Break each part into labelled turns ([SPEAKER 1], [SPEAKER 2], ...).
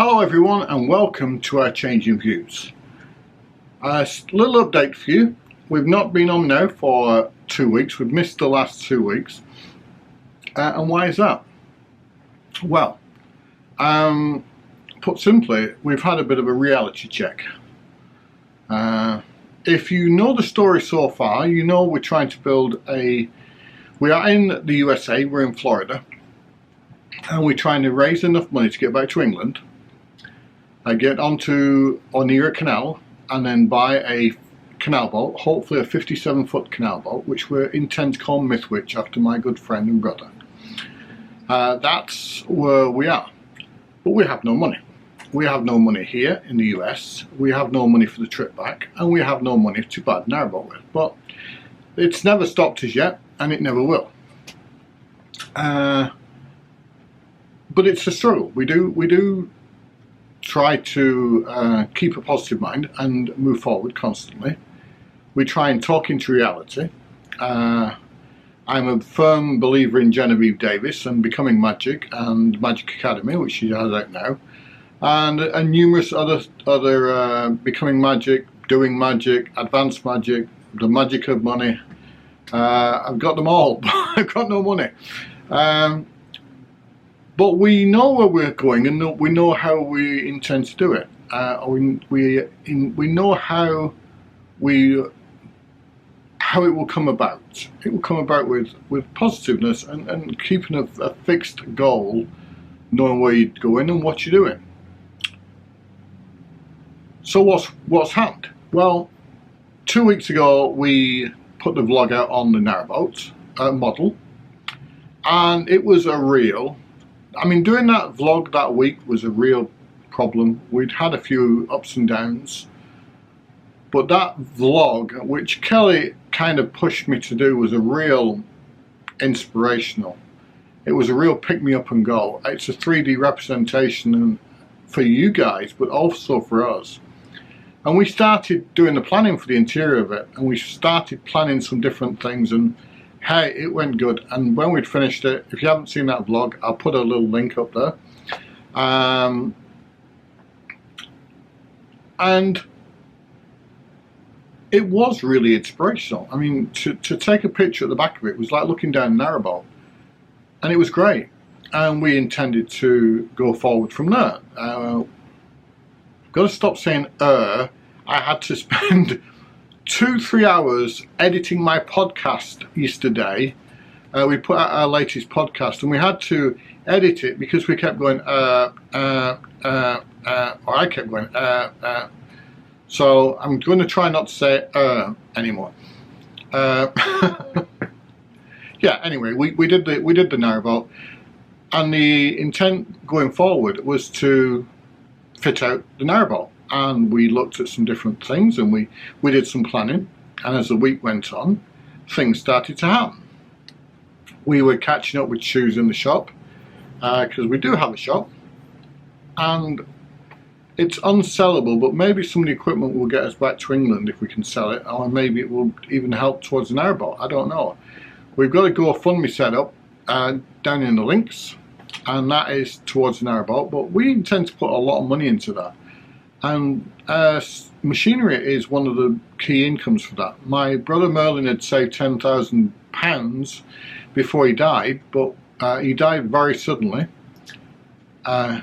[SPEAKER 1] Hello everyone and welcome to our Changing Views. A little update for you. We've not been on now for 2 weeks. We've missed the last 2 weeks. And why is that? Well, put simply, we've had a bit of a reality check. If you know the story so far, you know we're trying to build we are in the USA, we're in Florida, and we're trying to raise enough money to get back to England, get onto or near a canal, and then buy a canal boat, hopefully a 57-foot canal boat, which we intend to call Mythwich after my good friend and brother. That's where we are. But we have no money. We have no money here in the US, we have no money for the trip back, and we have no money to buy the narrowboat with. But it's never stopped us yet, and it never will. But it's a struggle. We do try to keep a positive mind and move forward constantly. We try and talk into reality. I'm a firm believer in Genevieve Davis and Becoming Magic and Magic Academy, which she has out now, and numerous other Becoming Magic, Doing Magic, Advanced Magic, The Magic of Money. I've got them all, but I've got no money. But we know where we're going, and we know how we intend to do it. We know how it will come about. It will come about with positiveness and keeping a fixed goal, knowing where you're going and what you're doing. So what's happened? Well, 2 weeks ago we put the vlog out on the Narrowboat model, and it was a real. Doing that vlog that week was a real problem. We'd had a few ups and downs, but that vlog, which Kelly kind of pushed me to do, was a real inspirational. It was a real pick me up and go. It's a 3D representation for you guys, but also for us. And we started doing the planning for the interior of it, and we started planning some different things, and hey, it went good. And when we'd finished it, if you haven't seen that vlog, I'll put a little link up there. And it was really inspirational. To take a picture at the back of it was like looking down Narrowboat, and it was great. And we intended to go forward from there. Got to stop saying I had to spend 2-3 hours editing my podcast yesterday. We put out our latest podcast, and we had to edit it because we kept going or I kept going so I'm going to try not to say anymore. Yeah, anyway, we did the narrowboat, and the intent going forward was to fit out the narrowboat. And we looked at some different things, and we did some planning, and as the week went on, things started to happen. We were catching up with shoes in the shop, because we do have a shop, and it's unsellable, but maybe some of the equipment will get us back to England if we can sell it, or maybe it will even help towards the narrowboat. I don't know. We've got a GoFundMe set up down in the links, and that is towards the narrowboat, but we intend to put a lot of money into that. And machinery is one of the key incomes for that. My brother Merlin had saved £10,000 before he died, but he died very suddenly.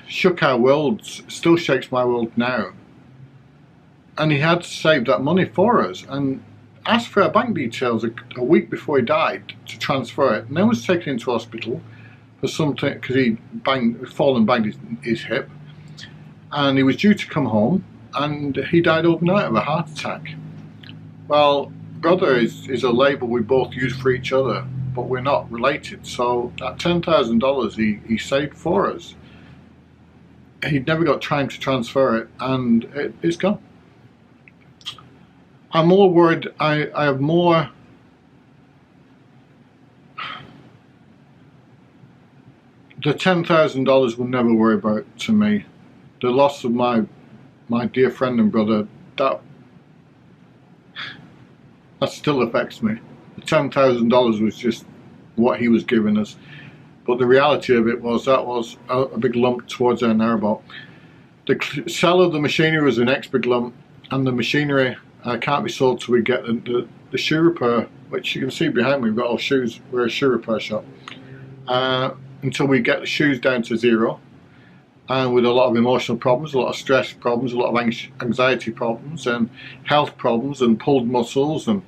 [SPEAKER 1] Shook our world, still shakes my world now. And he had to save that money for us, and asked for our bank details a week before he died to transfer it. And then was taken into hospital for something, because he banged his hip. And he was due to come home, and he died overnight of a heart attack. Well, brother is a label we both use for each other, but we're not related. So that $10,000 he saved for us, he'd never got time to transfer it, and it's gone. I'm more worried. I have more. The $10,000 will never worry about to me. The loss of my dear friend and brother, that still affects me. The $10,000 was just what he was giving us. But the reality of it was that was a big lump towards our narrowboat. The sell of the machinery was the next big lump, and the machinery can't be sold till we get the shoe repair, which you can see behind me. We've got all shoes. We're a shoe repair shop. Until we get the shoes down to zero, and with a lot of emotional problems, a lot of stress problems, a lot of anxiety problems, and health problems, and pulled muscles, and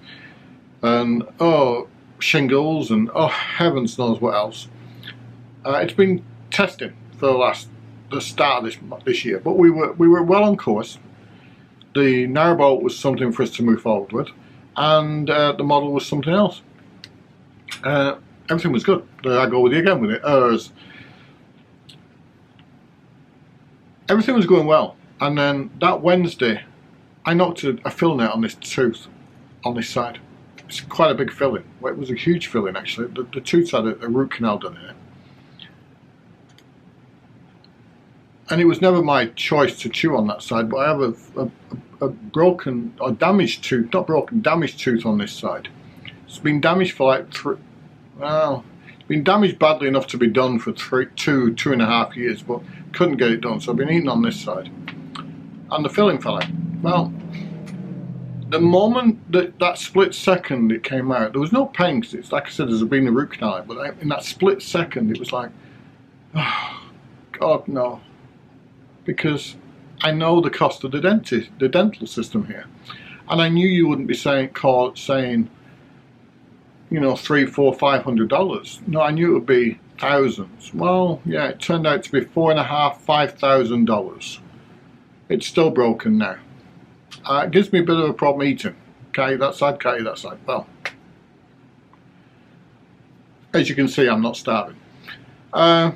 [SPEAKER 1] shingles, and heavens knows what else. It's been testing for the start of this year, but we were well on course. The Narrowboat was something for us to move forward with, and the model was something else. Everything was good. I go with you again with it. Everything was going well, and then that Wednesday, I knocked a filling out on this tooth on this side. It's quite a big filling. Well, it was a huge filling actually. The tooth had a root canal done in it. And it was never my choice to chew on that side, but I have a broken or damaged tooth, not broken, damaged tooth on this side. It's been damaged for like it's been damaged badly enough to be done for 2.5 years, but couldn't get it done, so I've been eating on this side. And the filling fell out. Well, the moment that split second it came out, there was no pain, because it's like I said, there's been a root canal, but in that split second it was like, oh, God no. Because I know the cost of the dental system here, and I knew you wouldn't be saying, you know, $300, $400, $500. No, I knew it would be thousands. Well, yeah, it turned out to be $4,500, $5,000. It's still broken now. It gives me a bit of a problem eating. Can't eat that side, can't eat that side. Well, as you can see, I'm not starving. But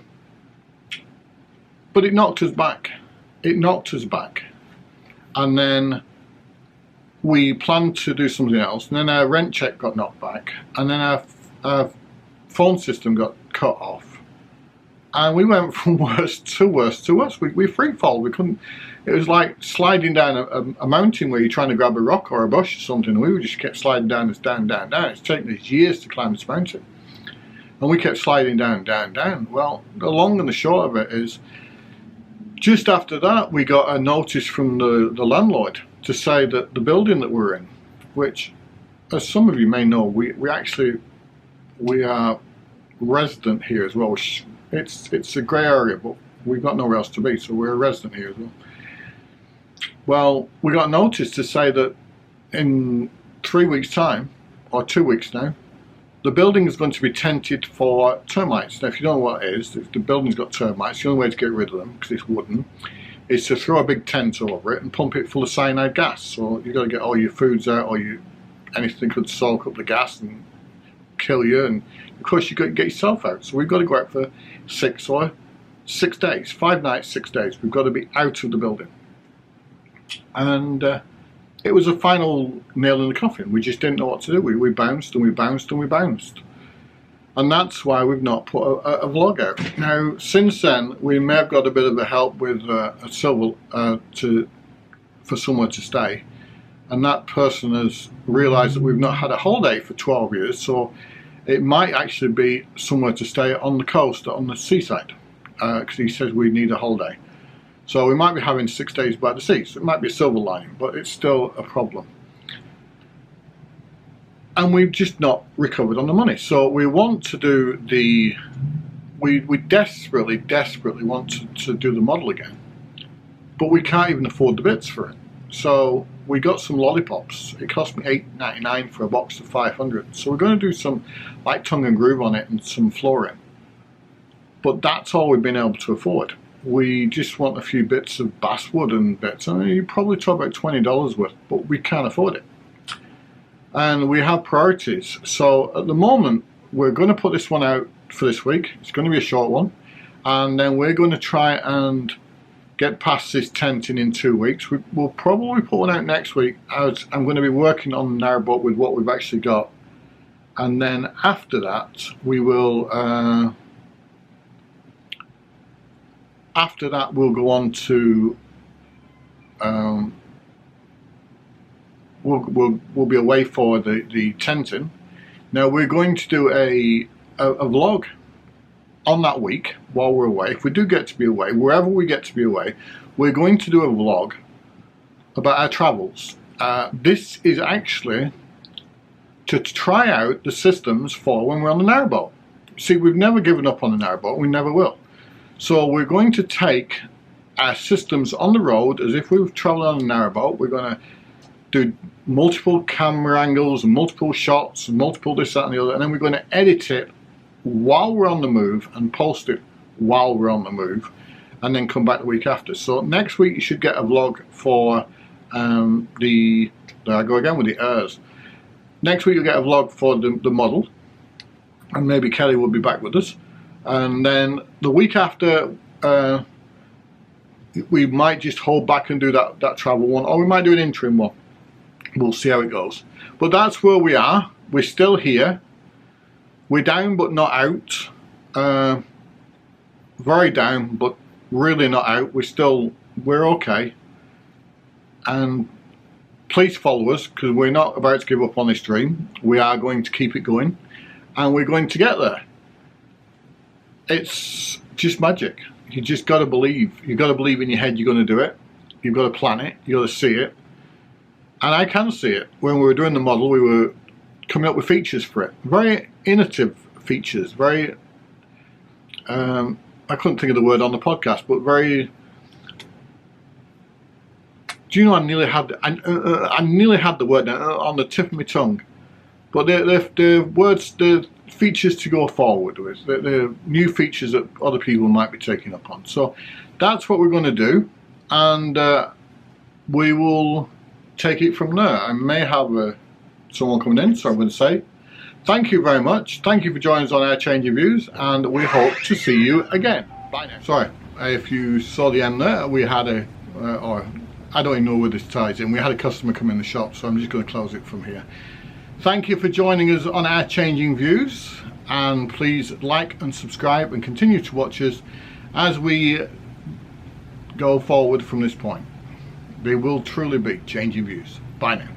[SPEAKER 1] it knocked us back. It knocked us back. And then we planned to do something else. And then our rent check got knocked back. And then our phone system got cut off. And we went from worse to worse to worse. We free-falled. We couldn't. It was like sliding down a mountain where you're trying to grab a rock or a bush or something. And we just kept sliding down this, down. It's taken us years to climb this mountain. And we kept sliding down. Well, the long and the short of it is, just after that, we got a notice from the landlord to say that the building that we're in, which, as some of you may know, we are resident here as well. It's a grey area, but we've got nowhere else to be, so we're a resident here as well. Well, we got a notice to say that in 3 weeks' time, or 2 weeks now, the building is going to be tented for termites. Now, if you don't know what it is, if the building's got termites, the only way to get rid of them, because it's wooden, is to throw a big tent over it and pump it full of cyanide gas. So you've got to get all your foods out, or anything could soak up the gas and kill you, and of course you've got to get yourself out. So we've got to go out for 6 days, 5 nights, 6 days. We've got to be out of the building. And it was a final nail in the coffin. We just didn't know what to do. We bounced and we bounced and we bounced. And that's why we've not put a vlog out. Now, since then, we may have got a bit of a help with a silver for somewhere to stay. And that person has realised that we've not had a holiday for 12 years, so it might actually be somewhere to stay on the coast, on the seaside, because he says we need a holiday. So we might be having 6 days by the sea. So it might be a silver lining, but it's still a problem. And we've just not recovered on the money. So we want to do we desperately want to do the model again, but we can't even afford the bits for it. So we got some lollipops. It cost me $8.99 for a box of 500. So we're going to do some like tongue and groove on it and some flooring. But that's all we've been able to afford. We just want a few bits of basswood and bits. I mean, you probably talk about $20 worth, but we can't afford it. And we have priorities. So at the moment, we're going to put this one out for this week. It's going to be a short one. And then we're going to try and get past this tenting in 2 weeks. We'll probably put one out next week. I'm going to be working on the Narrowboat with what we've actually got. And then after that, we will... after that, we'll go on to... We'll be away for the tenting. Now we're going to do a vlog. on that week while we're away, if we do get to be away, wherever we get to be away, we're going to do a vlog about our travels. This is actually to try out the systems for when we're on the narrowboat. See, we've never given up on the narrowboat, we never will. So we're going to take our systems on the road as if we've travelled on a narrowboat. We're going to do multiple camera angles and multiple shots and multiple this, that and the other, and then we're going to edit it while we're on the move and post it while we're on the move, and then come back the week after. So next week you should get a vlog for there I go again with the errs. Next week you'll get a vlog for the model, and maybe Kelly will be back with us. And then the week after, we might just hold back and do that travel one, or we might do an interim one. We'll see how it goes. But that's where we are. We're still here. We're down but not out. Very down but really not out. We're okay. And please follow us, because we're not about to give up on this dream. We are going to keep it going, and we're going to get there. It's just magic. You just got to believe. You've got to believe in your head you're going to do it. You've got to plan it. You've got to see it. And I can see it. When we were doing the model, we were coming up with features for it. Very innovative features. Very, I couldn't think of the word on the podcast, but very... Do you know, I nearly had the word on the tip of my tongue. But the words, the features to go forward with, the new features that other people might be taking up on. So that's what we're going to do, and we will take it from there. I may have someone coming in, so I'm going to say thank you very much. Thank you for joining us on our Change of Views, and we hope to see you again. Bye now. Sorry, if you saw the end there, we had or I don't even know where this ties in. We had a customer come in the shop, so I'm just going to close it from here. Thank you for joining us on our Changing Views, and please like and subscribe and continue to watch us as we go forward from this point. There will truly be changing views. Bye now.